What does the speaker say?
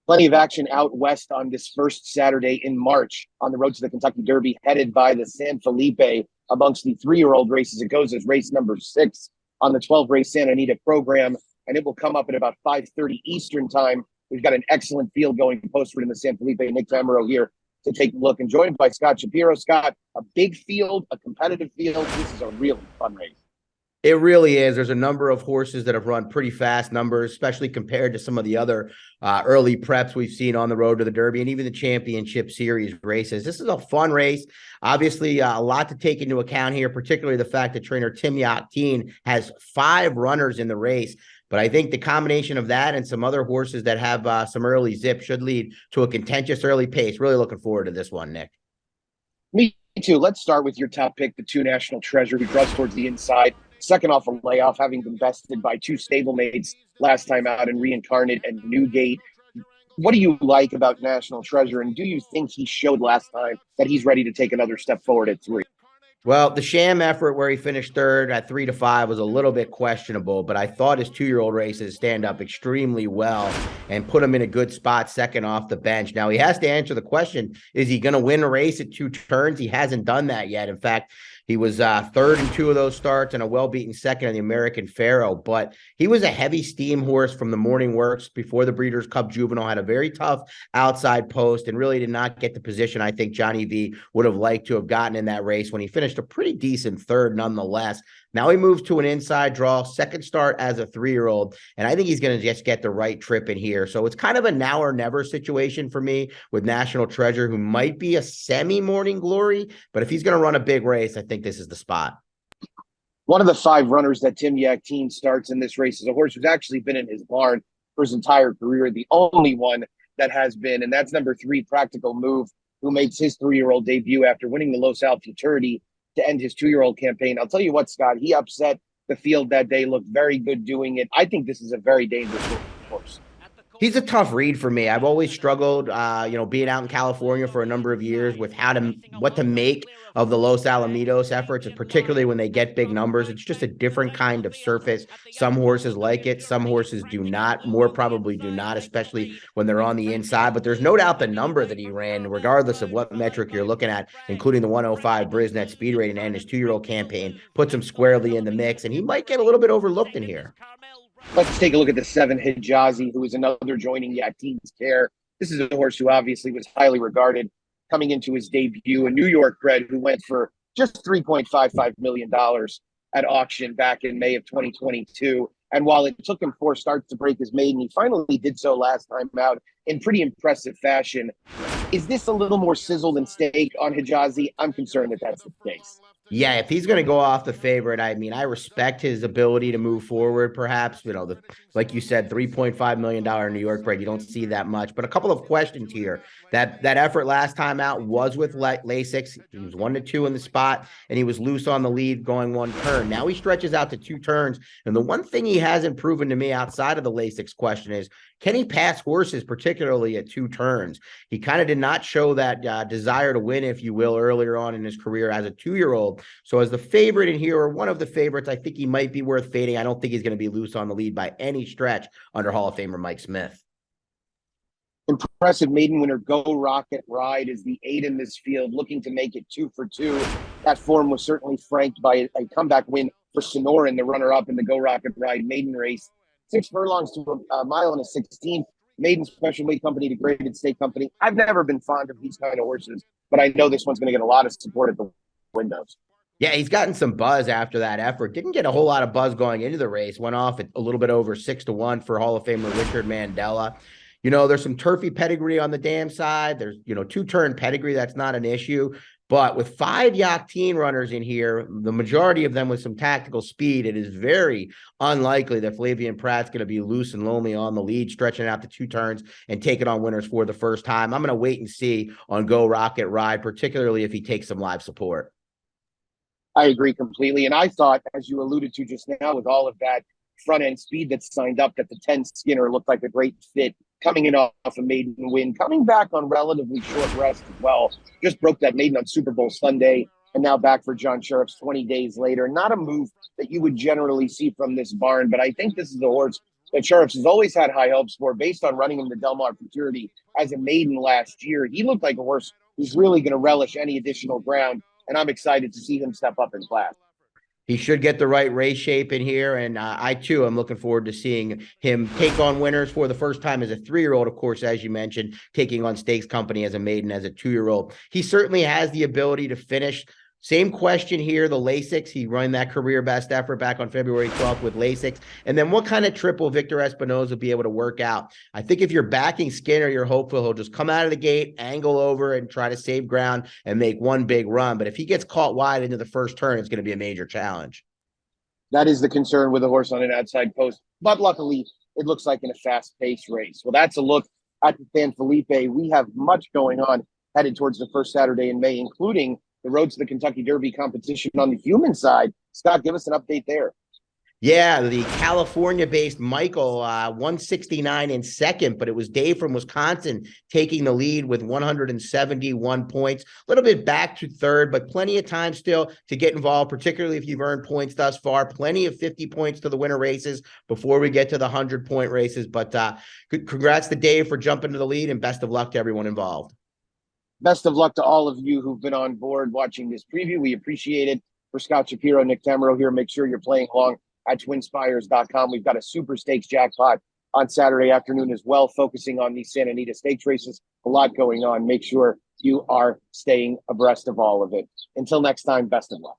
Plenty of action out west on this first Saturday in March on the road to the Kentucky Derby, headed by the San Felipe. Amongst the 3-year-old races, it goes as race number 6 on the 12-race Santa Anita program, and it will come up at about 5:30 Eastern time. We've got an excellent field going postward in the San Felipe. Nick Tammaro here to take a look, and joined by Scott Shapiro. Scott, a big field, a competitive field. This is a really fun race. It really is. There's a number of horses that have run pretty fast numbers, especially compared to some of the other early preps we've seen on the road to the Derby and even the Championship Series races. This is a fun race. Obviously, a lot to take into account here, particularly the fact that trainer Tim Yakteen has 5 runners in the race. But I think the combination of that and some other horses that have some early zip should lead to a contentious early pace. Really looking forward to this one, Nick. Me too. Let's start with your top pick, the 2 National Treasure, who draws towards the inside. Second off a layoff, having been bested by 2 stablemates last time out in Reincarnate and Newgate. What do you like about National Treasure, and do you think he showed last time that he's ready to take another step forward at 3? Well, the sham effort where he finished third at 3 to 5 was a little bit questionable, but I thought his 2-year-old races stand up extremely well and put him in a good spot second off the bench. Now, he has to answer the question, is he going to win a race at 2 turns? He hasn't done that yet. In fact, he was third in 2 of those starts and a well-beaten second in the American Pharaoh, but he was a heavy steam horse from the morning works before the Breeders' Cup Juvenile, had a very tough outside post and really did not get the position I think Johnny V would have liked to have gotten in that race when he finished a pretty decent third nonetheless. Now he moves to an inside draw, second start as a 3-year-old, and I think he's going to just get the right trip in here. So it's kind of a now or never situation for me with National Treasure, who might be a semi-morning glory, but if he's going to run a big race, I think this is the spot. One of the 5 runners that Tim Yakteen starts in this race is a horse who's actually been in his barn for his entire career, the only one that has been, and that's number 3, Practical Move, who makes his 3-year-old debut after winning the Los Al Futurity to end his 2-year-old campaign. I'll tell you what, Scott, he upset the field that day, looked very good doing it. I think this is a very dangerous horse. He's a tough read for me. I've always struggled, being out in California for a number of years with what to make of the Los Alamitos efforts, and particularly when they get big numbers. It's just a different kind of surface. Some horses like it. Some horses do not. More probably do not, especially when they're on the inside. But there's no doubt the number that he ran, regardless of what metric you're looking at, including the 105 Brisnet speed rating and his 2-year-old campaign, puts him squarely in the mix. And he might get a little bit overlooked in here. Let's take a look at the 7 Hijazi, who is another joining Yakteen's care. This is a horse who obviously was highly regarded coming into his debut, a New York bred who went for just $3.55 million at auction back in May of 2022. And while it took him 4 starts to break his maiden, he finally did so last time out in pretty impressive fashion. Is this a little more sizzle than steak on Hijazi? I'm concerned that that's the case. Yeah, if he's going to go off the favorite, I mean, I respect his ability to move forward, perhaps. Like you said, $3.5 million New York bred. You don't see that much. But a couple of questions here. That effort last time out was with Lasix. He was 1-2 in the spot, and he was loose on the lead going 1 turn. Now he stretches out to 2 turns. And the one thing he hasn't proven to me outside of the Lasix question is, can he pass horses, particularly at 2 turns? He kind of did not show that desire to win, if you will, earlier on in his career as a 2-year-old. So as the favorite in here, or one of the favorites, I think he might be worth fading. I don't think he's going to be loose on the lead by any stretch under Hall of Famer Mike Smith. Impressive maiden winner, Go Rocket Ride, is the 8 in this field, looking to make it 2 for 2. That form was certainly franked by a comeback win for Sonoran, the runner-up in the Go Rocket Ride maiden race. 6 furlongs to a mile and a 16th. Maiden Special Weight Company to Graded State Company. I've never been fond of these kind of horses, but I know this one's going to get a lot of support at the windows. Yeah, he's gotten some buzz after that effort. Didn't get a whole lot of buzz going into the race. Went off at a little bit over 6-1 for Hall of Famer Richard Mandela. There's some turfy pedigree on the dam side. There's, 2-turn pedigree. That's not an issue. But with 5 Yakteen runners in here, the majority of them with some tactical speed, it is very unlikely that Flavian Pratt's going to be loose and lonely on the lead, stretching out to 2 turns and taking on winners for the first time. I'm going to wait and see on Go Rocket Ride, particularly if he takes some live support. I agree completely. And I thought, as you alluded to just now, with all of that front-end speed that's signed up, that the 10 Skinner looked like a great fit, coming in off a maiden win, coming back on relatively short rest as well. Just broke that maiden on Super Bowl Sunday, and now back for John Sheriff's 20 days later. Not a move that you would generally see from this barn, but I think this is a horse that Sharps has always had high hopes for based on running him the Del Mar Futurity as a maiden last year. He looked like a horse who's really going to relish any additional ground, and I'm excited to see him step up in class. He should get the right race shape in here. And I, too, am looking forward to seeing him take on winners for the first time as a 3-year-old, of course, as you mentioned, taking on Stakes Company as a maiden, as a 2-year-old. He certainly has the ability to finish. Same question here, the Lasix. He ran that career best effort back on February 12th with Lasix. And then what kind of trip will Victor Espinoza be able to work out? I think if you're backing Skinner, you're hopeful he'll just come out of the gate, angle over, and try to save ground and make one big run. But if he gets caught wide into the first turn, it's going to be a major challenge. That is the concern with a horse on an outside post. But luckily, it looks like in a fast-paced race. Well, that's a look at the San Felipe. We have much going on headed towards the first Saturday in May, including the Road to the Kentucky Derby competition on the human side. Scott, give us an update there. Yeah, the California-based Michael, 169 in second, but it was Dave from Wisconsin taking the lead with 171 points. A little bit back to third, but plenty of time still to get involved, particularly if you've earned points thus far. Plenty of 50 points to the winner races before we get to the 100-point races. But congrats to Dave for jumping to the lead, and best of luck to everyone involved. Best of luck to all of you who've been on board watching this preview. We appreciate it. For Scott Shapiro, Nick Tammaro here, make sure you're playing along at TwinSpires.com. We've got a super stakes jackpot on Saturday afternoon as well, focusing on these Santa Anita stakes races. A lot going on. Make sure you are staying abreast of all of it. Until next time, best of luck.